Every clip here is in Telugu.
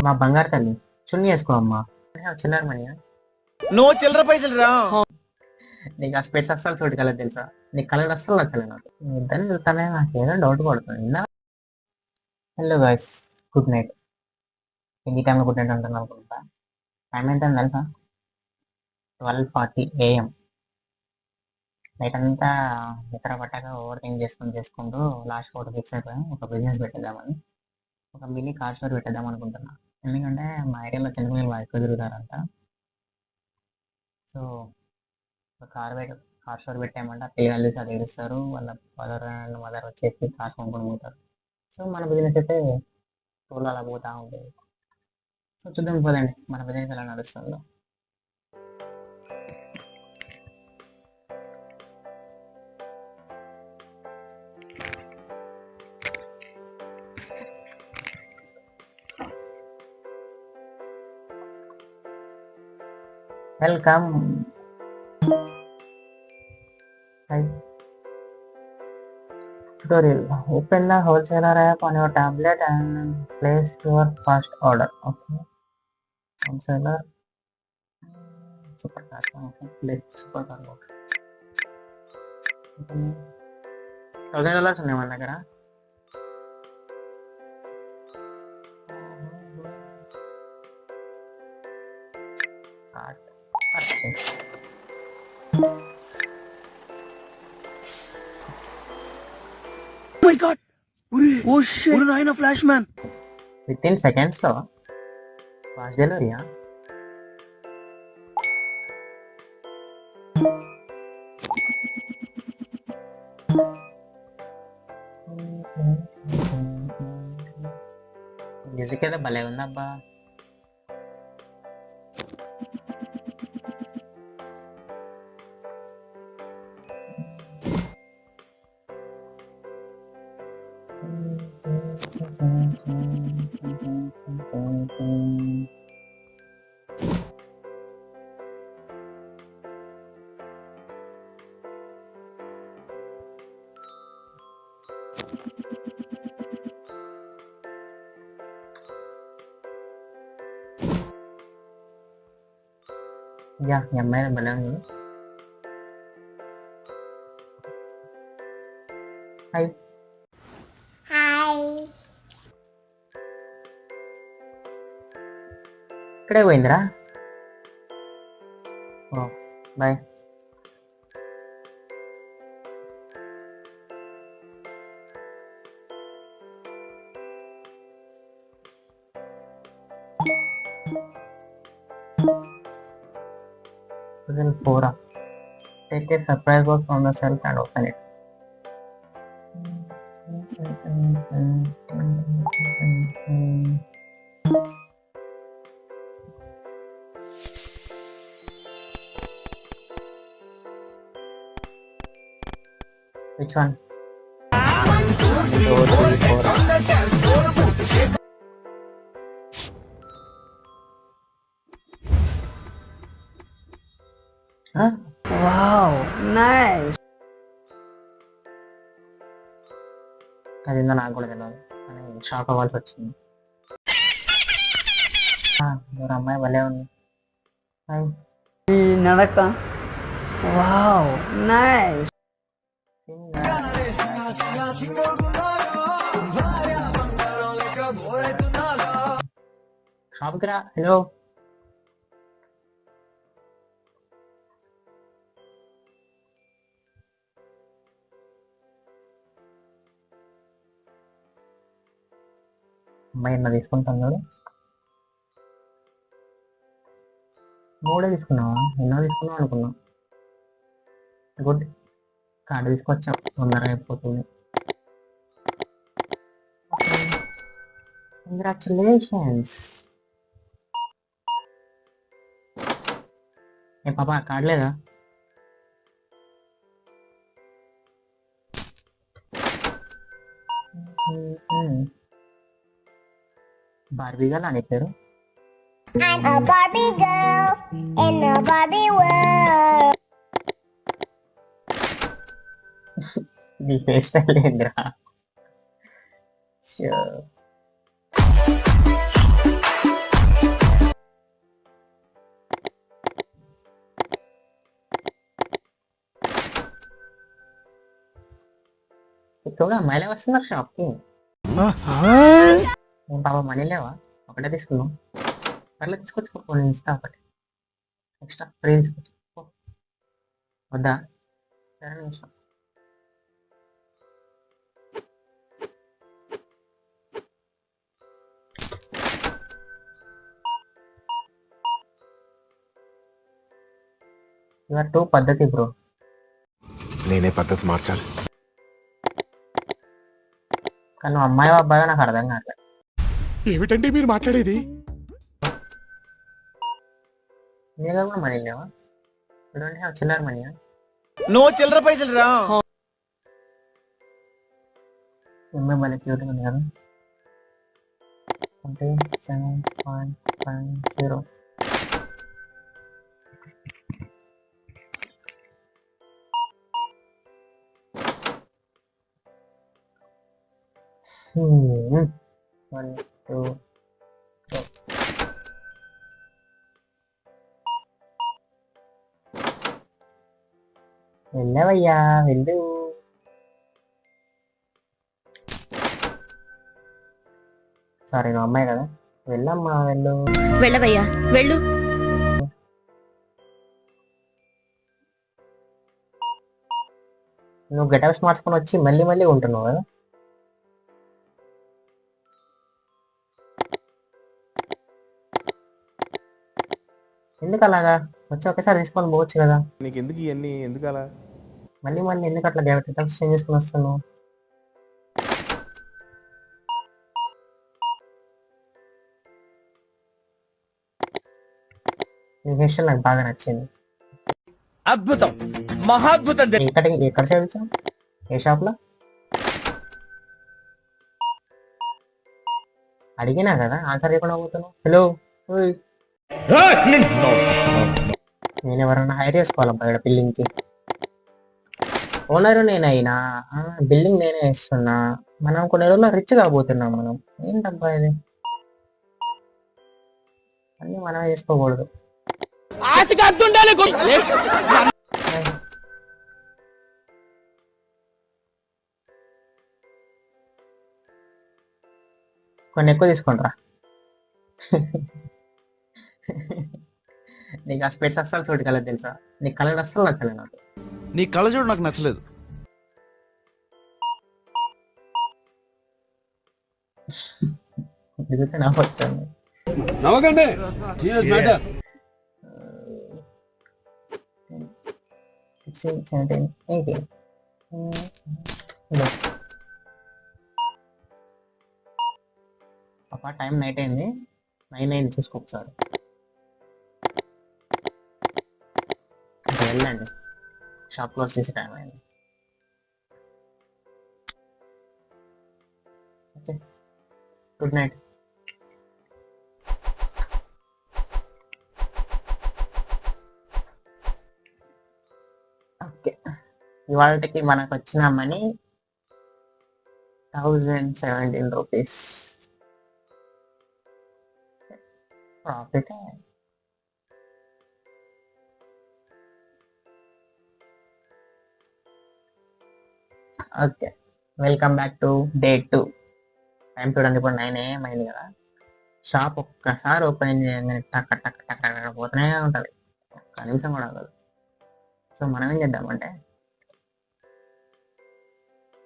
మా బంగారు తల్లి చున్నీ వేసుకో అమ్మా. చిల్లర మనీ నో చిల్లర పైసలు రా. నీకు ఆ స్పెట్స్ అస్సలు చోటు కలర్ తెలుసా? నీ కలర్ అస్సలు నచ్చలేదు నాకు. ఇద్దరిని చూస్తానే నాకు ఏదో డౌట్ పడుతుంది. Hello guys, good night. ఈ టైంలో గుడ్ నైట్ ఉంటుంది అనుకుంటా. టైం ఏంటని తెలుసా? 12:40 AM. నైట్ అంతా నిద్ర పట్టాక ఓవర్ థింక్ చేసుకుంటూ లాస్ట్ ఫోటో ఫిక్స్ అయిపోయాం. ఒక బిజినెస్ పెట్టేద్దామని, ఒక మినీ కార్ స్టోర్ పెట్టేద్దాం అనుకుంటున్నా. ఎందుకంటే మా ఏరియాలో చిన్నపిల్లలు ఎక్కువ తిరుగుతారంట. సో కార్ స్టోర్ పెట్టామంటే పిల్లలు చదివిస్తారు, వాళ్ళ ఫాదర్ అండ్ మదర్ వచ్చేసి కార్ కొనుక్కొని పోతారు. సో మన బిజినెస్ అయితే టూర్లో అలా పోతూ ఉంటుంది. సో చూద్దాం పోదండి మన బిజినెస్ ఎలా నడుస్తుందో. Welcome. Tutorial. Open the wholesaler app on your tablet and place your first order. Okay. Wholesaler. Super card. Okay. Place super card. $1,000 ఉన్నాయి మన దగ్గర. Card purchase. My God, oh shit, నాయనా ఫ్లాష్ మ్యాన్. Within seconds లో ఫాస్ట్ డెలివరీయా? మ్యూజిక్ అయితే భలే ఉందబ్బా. యా, ఈ అమ్మాయి భలే ఉంది. హాయ్. ఇక్కడే పోయిందిరా. ఓ bye. Fora. Take a surprise box from the shelf and open it. Which one? 1, 2, 3, 4. Huh? Wow, nice. అది నాకు కూడా తెలియదు కానీ షాక్ అవ్వాల్సి వచ్చింది. ఎవరు అమ్మాయి భలే ఉంది. హాయ్. నడక. Wow, nice. షాప్కి రా. హలో. అమ్మాయి ఎన్న తీసుకుంటున్నాడు. మూడే తీసుకున్నావా? ఎన్నో తీసుకున్నావు అనుకున్నావు. గుడ్. కార్డు తీసుకొచ్చాం, తొందరగా అయిపోతుంది. కంగ్రాచులేషన్స్. ఏ పాపా, కార్డు లేదా? బార్బీ గర్ల్ అని పేరు. I'm a Barbie girl in a Barbie world. నీ హెయిర్ స్టైల్ ఏంద్రా? ఎక్కువగా అమ్మాయిలే వస్తున్నారు షాప్కి. నేను పాప మనీ లేవా, ఒకటే తీసుకున్నాం. పర్లేదు తీసుకొచ్చుకో, కొన్ని ఇస్తా ఒకటి ఎక్స్ట్రా ఫ్రీ తీసుకోవచ్చు. వద్దా? సరే నీ ఇష్టం. యూఆర్ టూ పద్ధతి బ్రో. నేనే పద్ధతి మార్చాలి. కానీ నువ్వు అమ్మాయి అబ్బాయో నాకు అర్థం కావట్లేదు. ఏమిటండి మీరు మాట్లాడేది? నీ దగ్గర కూడా మనీ లేవా? చూడండి చిల్లర మనీ. నో చిల్లర పైసలు రా. అమ్మాయి మళ్ళీ క్యూట్గా ఉంది కదా. 27.50. One, two, go. వెళ్ళవయ్యా వెళ్ళు. సారీ నువ్వు అమ్మాయి కదా, వెళ్ళమ్మా వెళ్ళు. వెళ్ళవయ్యా వెళ్ళు. నువ్వు గెటప్స్ మార్చుకొని వచ్చి మళ్ళీ మళ్ళీ ఉంటున్నావు కదా. ఎందుకు అలాగా? వచ్చి ఒకసారి తీసుకొని పోవచ్చు కదా. నీకు ఎందుకు ఇవన్నీ, ఎందుకు అలా? మళ్ళీ మళ్ళీ ఎందుకు అట్లా గెటప్స్ చేంజ్ చేసుకుని వస్తున్నావు? ఈ విషయం నాకు బాగా నచ్చింది. అద్భుతం, మహాద్భుతం. ఎక్కడ చదివించావు? ఏ షాప్ లో? అడిగినా కదా, ఆన్సర్ చెప్పకుండా పోతున్నావు. హలో, నేను ఎవరన్నా హైర్ చేసుకోవాలబ్బా ఇక్కడ బిల్డింగ్ కి. ఓనరు నేనైనా బిల్డింగ్ నేనే ఇస్తున్నా. మనం కొన్ని రోజుల్లో రిచ్ కాబోతున్నాం. మనం ఏంటబ్బా ఇది, అన్ని మనమే చేసుకోకూడదు. కొన్ని ఎక్కువ తీసుకుంటారా. నీకు ఆ స్పెట్స్ అస్సలు చోటు కలర్ తెలుసా? నీ కలర్ అస్సలు నచ్చలేదు నాకు. నీ కళ్ళజోడు నాకు నచ్చలేదు. దిగితే నా పడుతుంది. నవ్వకండి. 16, 17, 18. పాప టైం నైట్ అయింది. 9 అయింది, చూసుకో ఒకసారి. వెళ్ళండి, షాప్ క్లోజ్ చేసే టైం అయింది. Okay, good night. ఓకే, ఇవాళకి మనకు వచ్చిన money 1017 rupees profit. Okay, welcome back to day 2. Time చూడండి, ఇప్పుడు 9 AM అయింది కదా. షాప్ ఒక్కసారి ఓపెన్ చేయగానే టక్ టక్ టక్ టక్ పోతూనే ఉంటుంది, ఒక్క నిమిషం కూడా అవ్వదు. సో మనం ఏం చేద్దామంటే,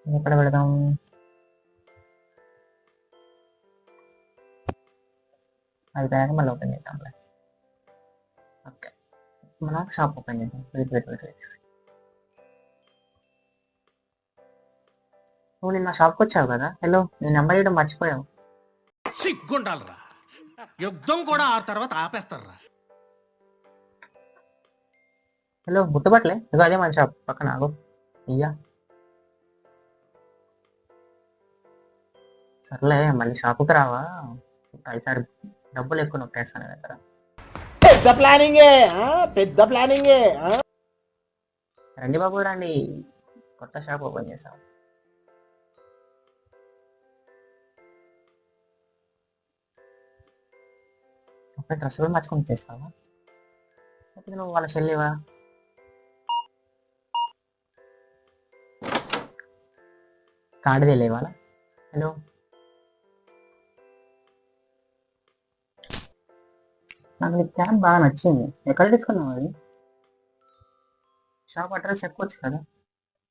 ఎక్కడ పెడదాం? అయిపోయాక మళ్ళీ ఓపెన్ చేద్దాంలే. ఓకే, మనం షాప్ ఓపెన్ చేద్దాం. వెయిట్. నువ్వు నిన్న షాప్కి వచ్చావు కదా. హలో, నీ నెంబర్ ఇవ్వడం మర్చిపోయావు. సిగ్గుండాలరా, యుద్ధం కూడా ఆ తర్వాత ఆపేస్తారా. హలో, గుర్తుపట్టలే? ఇదిగో అదే మన షాప్ పక్కన. ఆగు, ఇయ్యా. సర్లే, మళ్ళీ షాపుకి రావా? ఈసారి డబ్బులు ఎక్కువ నొక్కేస్తాను దగ్గర. పెద్ద ప్లానింగే. రండి బాబు రండి, కొత్త షాప్ ఓపెన్ చేసాం. డ్రెస్ కూడా మార్చుకొని చేస్తావా? లేకపోతే నువ్వు వాళ్ళ చెల్లివా? కార్డు తెలియవాలా? హలో, నాకు నీ క్యాబ్ బాగా నచ్చింది. ఎక్కడ తీసుకున్నావు అది? షాప్ అడ్రస్ చెప్పొచ్చు కదా.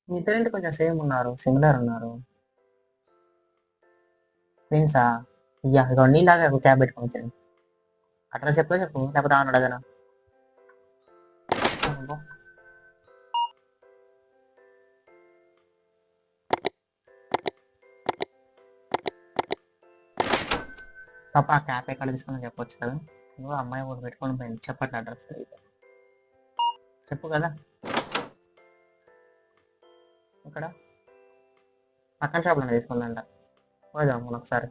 మీ ఇద్దరేంటి కొంచెం సేమ్ ఉన్నారు, సిమిలర్ ఉన్నారు. ఫ్రెండ్సా? ఇయ్యా ఇక నీలాగా ఒక క్యాబ్ పెట్టుకొని వచ్చాను. అడ్రస్ చెప్పు లేకపోతే ఆన్ అడగనా? పాప ఆ క్యాబ్ ఎక్కడ తీసుకున్నా చెప్పొచ్చు కదా. నువ్వు అమ్మాయి కూడా పెట్టుకొని పోయింది. చెప్పండి అడ్రస్ చెప్పు కదా. ఇక్కడ పక్కన షాప్లో తీసుకుందంట. పోదాం మనం ఒకసారి.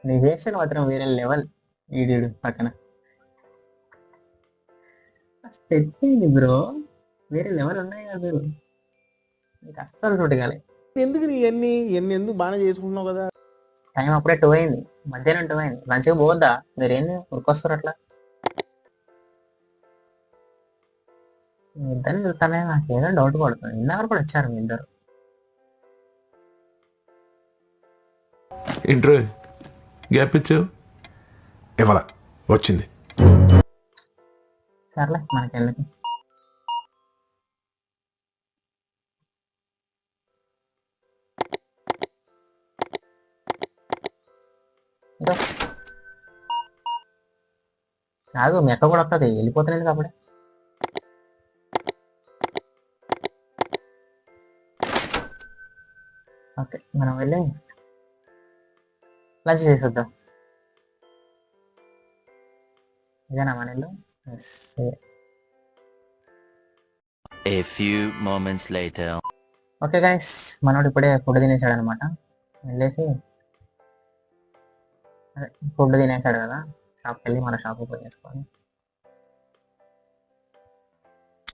నీ వేషన్ మాత్రం వేరే లెవెల్. ఈడు పక్కన తెచ్చింది బ్రో, వేరే లెవెల్ ఉన్నాయి కదా మీరు. నీకు అస్సలు చూడగాలి. ఎందుకు నీ ఎన్ని ఎందుకు బాగానే చేసుకుంటున్నావు కదా. టైం అప్పుడే 2 అయింది, మధ్యాహ్నం 2 అయింది. మంచిగా పోవద్దా? మీరేంది ఉరికొస్తారు అట్లా? మీ ఇద్దరిని చూస్తానే నాకు ఏదో డౌట్ పడుతుంది. ఇందాక కూడా వచ్చారు మీ ఇద్దరు. ఇంట్రో గ్యాప్ ఇచ్చావు ఇవ్వాల వచ్చింది. సర్లే మనకెళ్ళకి. కాదు మీ అక్క కూడా వస్తుంది, వెళ్ళిపోతున్నాను కాబట్టి. ఓకే మనం వెళ్ళి లంచ్ చేసేద్దాం. ఇదేనా మన ఇల్లు? A few moments later. Okay guys, మనోడు ఇప్పుడే ఫుడ్ తినేసాడు అనమాట. వెళ్ళేసి ఫుడ్ తినేసాడు కదా, షాప్కి వెళ్ళి మన షాప్ ఓపెన్ చేసుకొని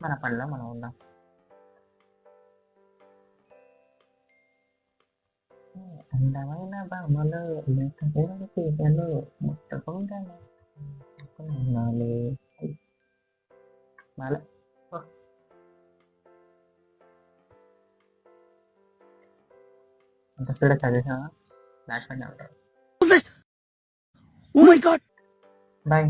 మన పనిలో మనం ఉందాం. అందమైన బొమ్మలు తీగలు ముట్టకుండా ఎంత స్పీడ్ చదివినా ఫ్లాష్ పైన ఉంటారు. Oh my god. బాయ్.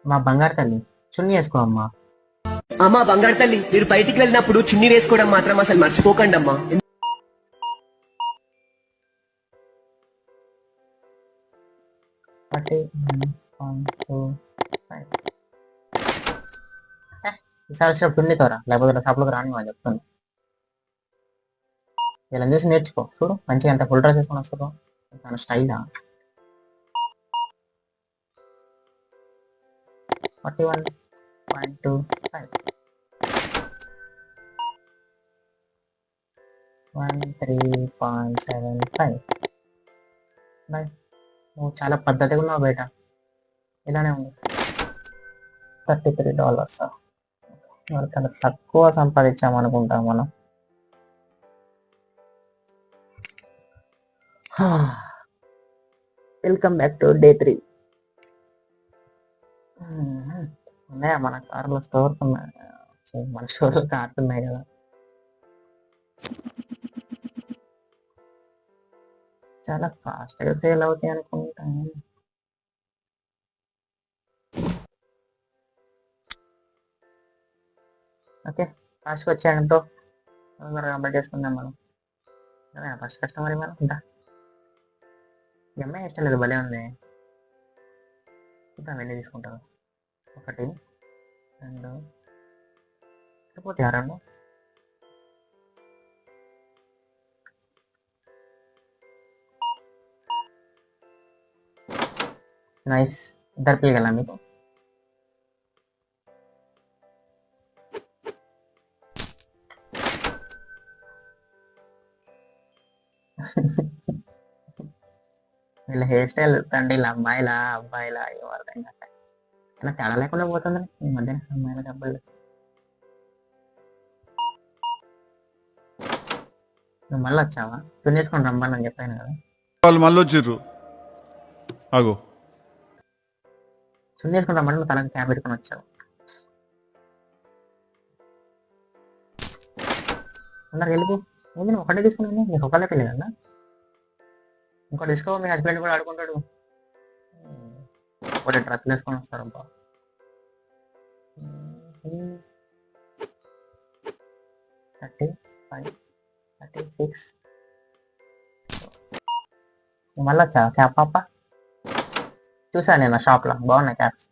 మా బంగారు తల్లి చున్నీ వేసుకో అమ్మా. అమ్మా బంగారు తల్లి, మీరు బయటికి వెళ్ళినప్పుడు చున్నీ వేసుకోవడం మాత్రం అసలు మర్చిపోకండి అమ్మా. ఈసారి వచ్చినప్పుడు చున్నీ తోరా, లేకపోతే షాప్లోకి రాని అని చెప్తాను. ఇలా చూసి నేర్చుకో. చూడు మంచిగా అంత ఫుల్ డ్రెస్ వేసుకొని వస్తావు, చాలా స్టైలా. 41.25 13.75. బాయ్. నువ్వు చాలా పద్ధతిగా ఉన్నావు బయట, ఇలానే ఉంది. $33. చాలా తక్కువ సంపాదించామనుకుంటాం మనం. Welcome back to day 3. ఉన్నాయా మన కార్లో? స్టోర్స్ ఉన్నాయి, మన స్టోర్లో కార్స్ ఉన్నాయి కదా. చాలా ఫాస్ట్గా సేల్ అవుతాయి అనుకుంటాను. ఓకే, ఫాస్ట్గా వచ్చాయంతో తొందరగా కంప్లీట్ చేసుకుందాం మనం. ఫస్ట్ కస్టమర్ మనం ఉంటా. ఈ అమ్మాయి ఇష్టం లేదు, భలే ఉంది. చూద్దాం ఎన్ని తీసుకుంటారు. 1 2 సరిపోతాయా 2? నైస్. ఇద్దరు పిల్లగల మీకు. వీళ్ళ హెయిర్ స్టైల్ తండ్రి, ఇలా అబ్బాయిలా ఏం అర్థం కాక అలా తేడా లేకుండా పోతుంది ఈ మధ్యన అమ్మాయిల డబ్బులు. నువ్వు మళ్ళీ వచ్చావా చున్నేసుకొని రమ్మని చెప్పాను కదా. వాళ్ళు మళ్ళీ వచ్చిర్రు. ఆగో చున్నేసుకొని రమ్మని నువ్వు తనకి క్యాబ్ పెట్టుకొని వచ్చావు. అందరు వెళ్ళిపో. ఏంది నువ్వు ఒకటే తీసుకున్నాను, నీకు ఒకళ్ళే పెళ్ళి కదా. ఇంకో తీసుకో, మీ హస్బెండ్ కూడా ఆడుకుంటాడు. ఒకటి డ్రెస్సులు వేసుకొని వస్తారు అబ్బా. 35, 36. మళ్ళీ వచ్చా క్యాబ్ పాప? చూసాను నేను షాప్లో, బాగున్నాయి క్యాబ్స్.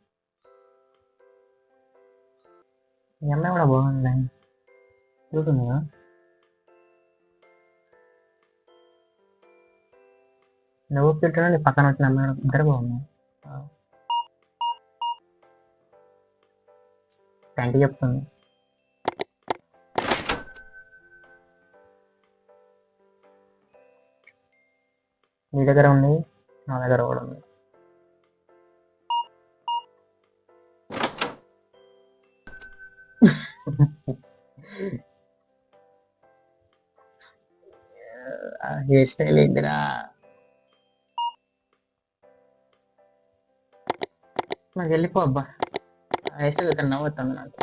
ఈ అమ్మాయి కూడా బాగుంది, చూస్తుంది కదా. నువ్వు పెట్టినా నీ పక్కన వచ్చిన అమ్మాయి కూడా ఇద్దరు బాగున్నాయి. థ్యాంక్ యూ చెప్తుంది. నీ దగ్గర ఉంది, నా దగ్గర కూడా ఉంది. హెయిర్ స్టైల్ ఏంటిరా? నాకు వెళ్ళిపో అబ్బా. హెయిర్ స్టైల్ ఇక్కడ నవ్వుతుంది నాకు.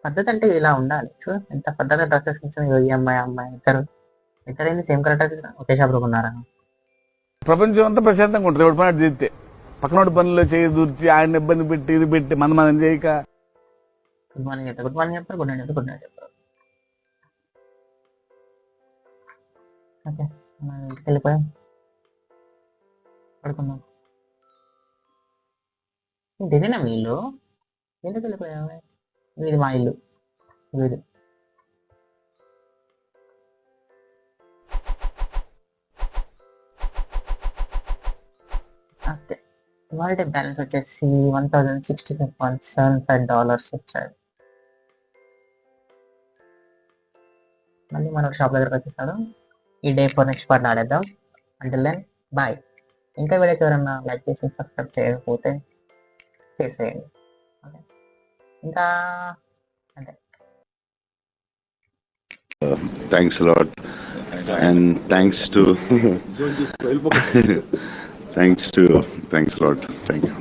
పద్ధతి అంటే ఇలా ఉండాలి. చూడు ఎంత పద్ధతి డ్రెస్సెస్ కూర్చొని ఈ అమ్మాయి అమ్మాయి ఇద్దరైంది సేమ్ కరెక్ట్ ఒకే షాప్ లో కొన్నారా? ప్రపంచం అంతా ప్రశాంతంగా ఉంటుంది ఎవరి పని చేస్తే. పక్కనోడి పనుల్లో చేయి దూర్చి ఆయన ఇబ్బంది పెట్టి ఇది పెట్టి మనం చేయక. గుడ్ మార్నింగ్ చెప్తారు, గుడ్ మార్నింగ్ చెప్తారు, గుడ్ నైట్ చెప్తారు, గుడ్ నైట్ చెప్తారు. ఓకే మనం ఇంటికి వెళ్ళిపోయాం, పడుకుందాం. ఇదేనా మీ ఇల్లు? ఎందుకు వెళ్ళిపోయావు? ఇది మా ఇల్లు, ఇది. ఓకే వాటి బ్యాలెన్స్ వచ్చేసి $1,065.75 వచ్చాయి. మళ్ళీ మనకు షాప్ దగ్గరకు వచ్చేసాడు. ఈ డే 4 నెక్స్ట్ పార్ట్ ఆడేద్దాం. Until then bye. ఇంకా వీడియోకి ఎవరన్నా లైక్ చేసి సబ్స్క్రైబ్ చేయకపోతే చేసేయండి. ఓకే ఇంకా అంటే Thanks a lot, and thanks a lot. Thank you.